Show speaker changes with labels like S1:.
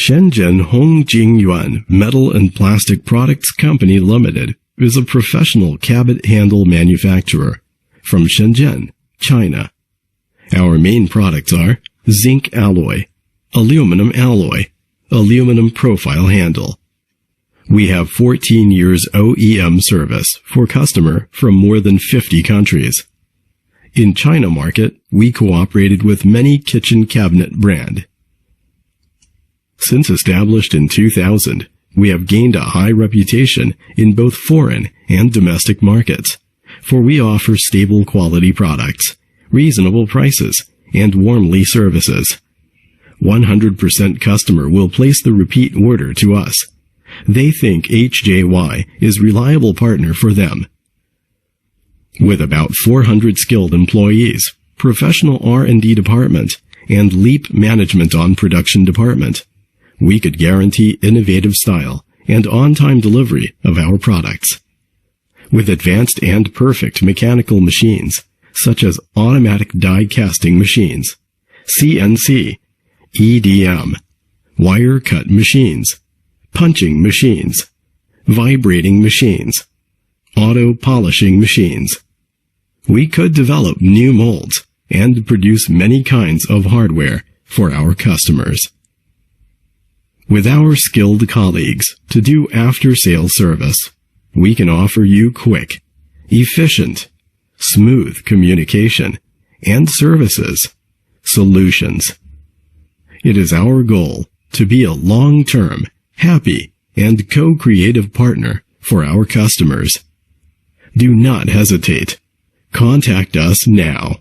S1: Shenzhen Hongjingyuan Metal and Plastic Products Company Limited is a professional cabinet handle manufacturer from Shenzhen, China. Our main products are zinc alloy, aluminum profile handle. We have 14 years OEM service for customer from more than 50 countries. In China market, we cooperated with many kitchen cabinet brand. Since established in 2000, we have gained a high reputation in both foreign and domestic markets, for we offer stable quality products, reasonable prices, and warmly services. 100% customer will place the repeat order to us. They think HJY is reliable partner for them. With about 400 skilled employees, professional R&D department, and leap management on production department, we could guarantee innovative style and on-time delivery of our products. With advanced and perfect mechanical machines, such as automatic die casting machines, CNC, EDM, wire cut machines, punching machines, vibrating machines, auto polishing machines, we could develop new molds and produce many kinds of hardware for our customers. With our skilled colleagues to do after-sale service, we can offer you quick, efficient, smooth communication and services, solutions. It is our goal to be a long-term, happy, and co-creative partner for our customers. Do not hesitate. Contact us now.